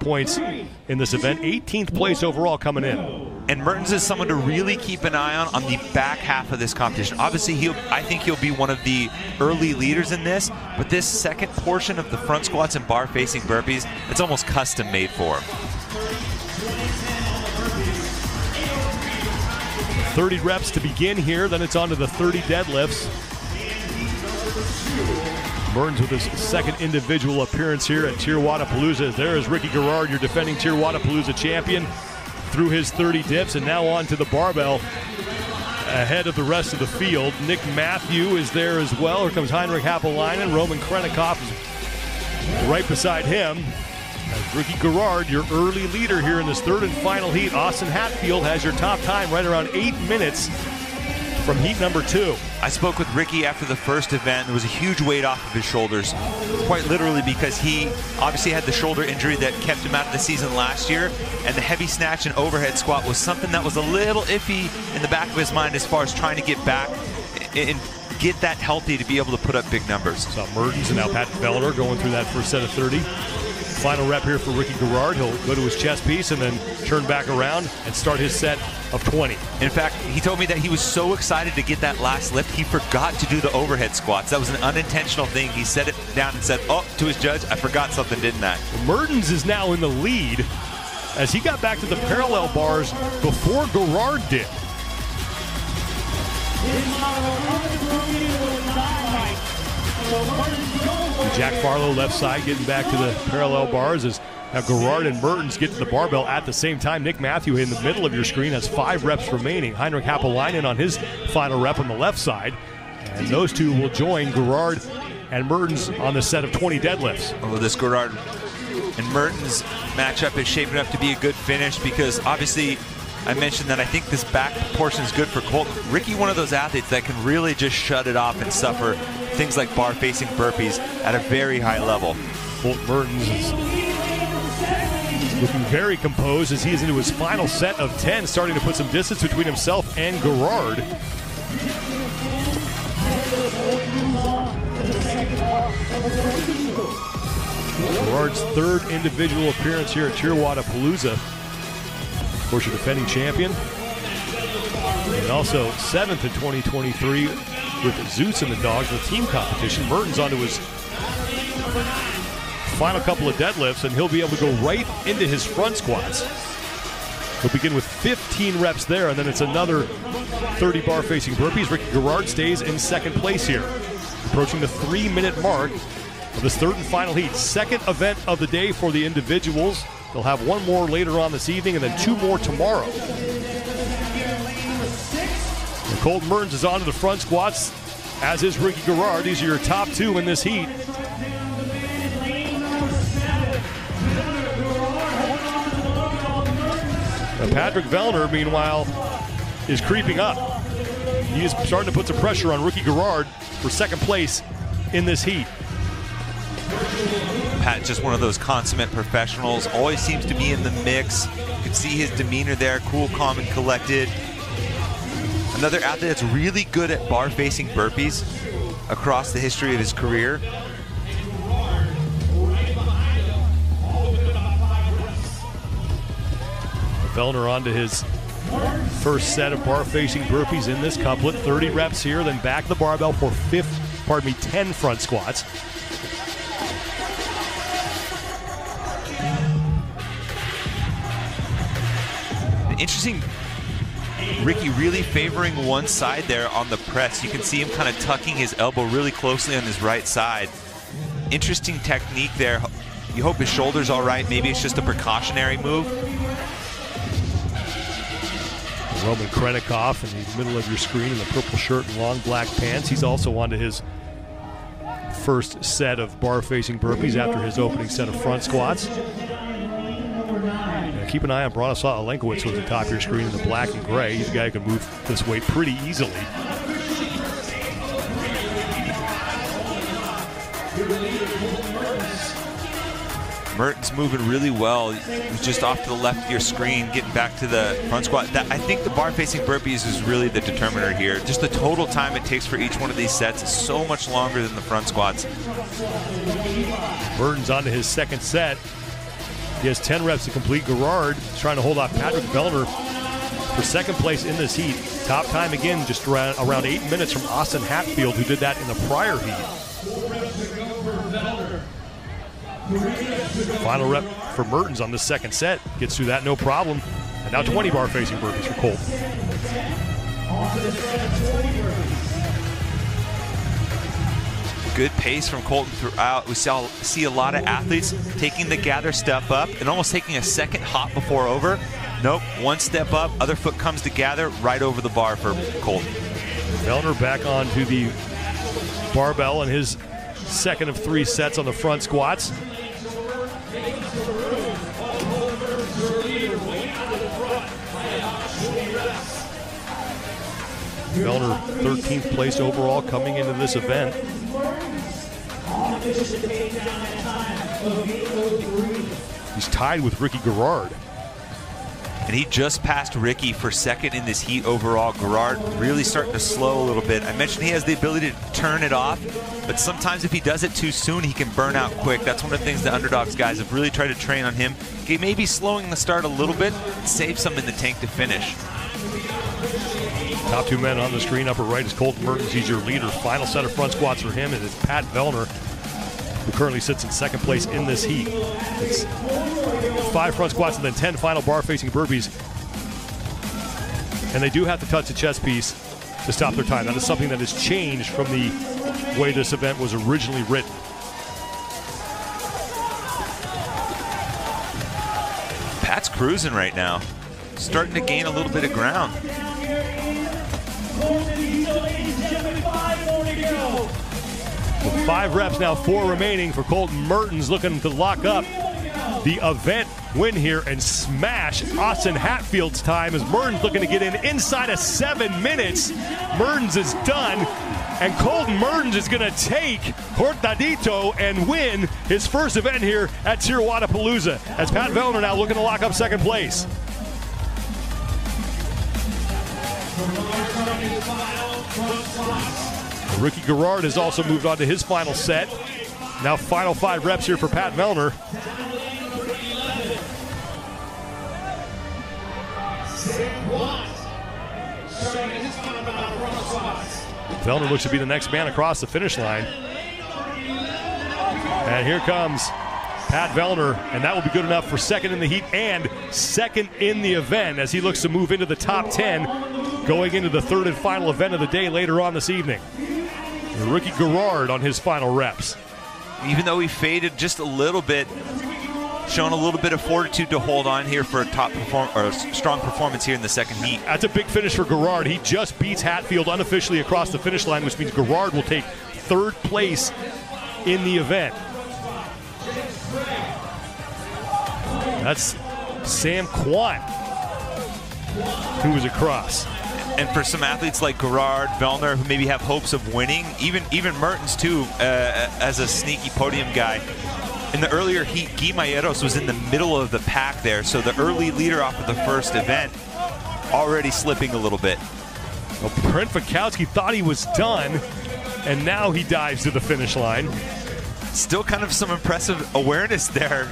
points in this event. 18th place overall coming in. And Mertens is someone to really keep an eye on the back half of this competition. Obviously, I think he'll be one of the early leaders in this, but this second portion of the front squats and bar facing burpees, it's almost custom made for him. 30 reps to begin here, then it's on to the 30 deadlifts. Mertens with his second individual appearance here at Tirwada-Palooza. There is Ricky Garrard, your defending Tirwada-Palooza champion, through his 30 dips, and now on to the barbell ahead of the rest of the field. Nick Matthew is there as well. Here comes Heinrich Happelainen. Roman Krennikov is right beside him. As Ricky Garrard, your early leader here in this third and final heat. Austin Hatfield has your top time right around 8 minutes from heat number 2. I spoke with Ricky after the first event. There was a huge weight off of his shoulders, quite literally, because he obviously had the shoulder injury that kept him out of the season last year, and the heavy snatch and overhead squat was something that was a little iffy in the back of his mind as far as trying to get back and get that healthy to be able to put up big numbers. So Mertens and now Patrick Vellner going through that first set of 30. Final rep here for Ricky Garrard. He'll go to his chest piece and then turn back around and start his set of 20. In fact, he told me that he was so excited to get that last lift, he forgot to do the overhead squats. That was an unintentional thing. He set it down and said, oh, to his judge, I forgot something, didn't I? Mertens is now in the lead as he got back to the parallel bars before Garrard did. Jack Farlow left side getting back to the parallel bars as now Garrard and Mertens get to the barbell at the same time. Nick Matthew in the middle of your screen has 5 reps remaining. Heinrich Happelainen on his final rep on the left side. And those two will join Garrard and Mertens on the set of 20 deadlifts. Oh, this Garrard and Mertens matchup is shaping up to be a good finish because obviously I mentioned that I think this back portion is good for Colton. Ricky, one of those athletes that can really just shut it off and suffer things like bar facing burpees at a very high level. Colton Mertens is looking very composed as he is into his final set of 10, starting to put some distance between himself and Garrard. Garrard's third individual appearance here at Tirwada-Palooza. Of course, your defending champion. And also 7th in 2023 with Zeus and the Dogs in the team competition. Mertens onto his final couple of deadlifts, and he'll be able to go right into his front squats. He'll begin with 15 reps there, and then it's another 30 bar facing burpees. Ricky Garrard stays in second place here, approaching the 3-minute mark of this third and final heat. Second event of the day for the individuals. They'll have one more later on this evening and then 2 more tomorrow. And Colton Mertens is on to the front squats, as is Ricky Garrard. These are your top 2 in this heat. Now Patrick Vellner, meanwhile, is creeping up. He is starting to put some pressure on Ricky Garrard for second place in this heat. Pat, just one of those consummate professionals, always seems to be in the mix. You can see his demeanor there, cool, calm, and collected. Another athlete that's really good at bar facing burpees across the history of his career. Vellner on to his first set of bar facing burpees in this couplet. 30 reps here, then back the barbell for 10 front squats. Interesting, Ricky really favoring one side there on the press. You can see him kind of tucking his elbow really closely on his right side. Interesting technique there. You hope his shoulder's all right. Maybe it's just a precautionary move. Roman Krennikov in the middle of your screen in the purple shirt and long black pants. He's also on to his first set of bar facing burpees after his opening set of front squats. Keep an eye on Bronislaw Alenkowicz who's at the top of your screen in the black and gray. He's a guy who can move this weight pretty easily. Mertens moving really well. He's just off to the left of your screen, getting back to the front squat. I think the bar facing burpees is really the determiner here. Just the total time it takes for each one of these sets is so much longer than the front squats. Mertens onto his second set. He has 10 reps to complete. Gerard is trying to hold off Patrick Vellner for second place in this heat. Top time again, just around 8 minutes from Austin Hatfield, who did that in the prior heat. Final rep for Mertens on the second set. Gets through that no problem. And now 20 bar facing burpees for Colton. Good pace from Colton throughout. We see a lot of athletes taking the gather step up and almost taking a second hop before over. Nope, one step up, other foot comes to gather, right over the bar for Colton. Vellner back onto the barbell in his second of 3 sets on the front squats. Vellner 13th place overall coming into this event. He's tied with Ricky Gerard. And he just passed Ricky for second in this heat overall. Gerard really starting to slow a little bit. I mentioned he has the ability to turn it off, but sometimes if he does it too soon, he can burn out quick. That's one of the things the Underdogs guys have really tried to train on him. He may be slowing the start a little bit, save some in the tank to finish. Top 2 men on the screen. Upper right is Colton Mertens. He's your leader. Final set of front squats for him, and it's Pat Vellner, who currently sits in second place in this heat. It's 5 front squats and then 10 final bar facing burpees. And they do have to touch the chest piece to stop their time. That is something that has changed from the way this event was originally written. Pat's cruising right now. Starting to gain a little bit of ground. 5 reps now, 4 remaining for Colton Mertens, looking to lock up the event win here and smash Austin Hatfield's time as Mertens looking to get in inside of 7 minutes. Mertens is done, and Colton Mertens is going to take Cortadito and win his first event here at Tirwauatapalooza, as Pat Vellner now looking to lock up second place. Ricky Gerard has also moved on to his final set. Now final 5 reps here for Pat Vellner. Vellner looks to be the next man across the finish line. And here comes Pat Vellner, and that will be good enough for second in the heat and second in the event as he looks to move into the top 10 going into the third and final event of the day later on this evening. Ricky Gerard on his final reps. Even though he faded just a little bit, showing a little bit of fortitude to hold on here for a strong performance here in the second heat. That's a big finish for Gerard. He just beats Hatfield unofficially across the finish line, which means Gerard will take 3rd place in the event. That's Sam Quant, who was across. And for some athletes like Gerard, Vellner, who maybe have hopes of winning, even Mertens too, as a sneaky podium guy. In the earlier heat, Guy Mayeros was in the middle of the pack there, so the early leader off of the first event already slipping a little bit. Well, Brent Fikowski thought he was done, and now he dives to the finish line. Still kind of some impressive awareness there.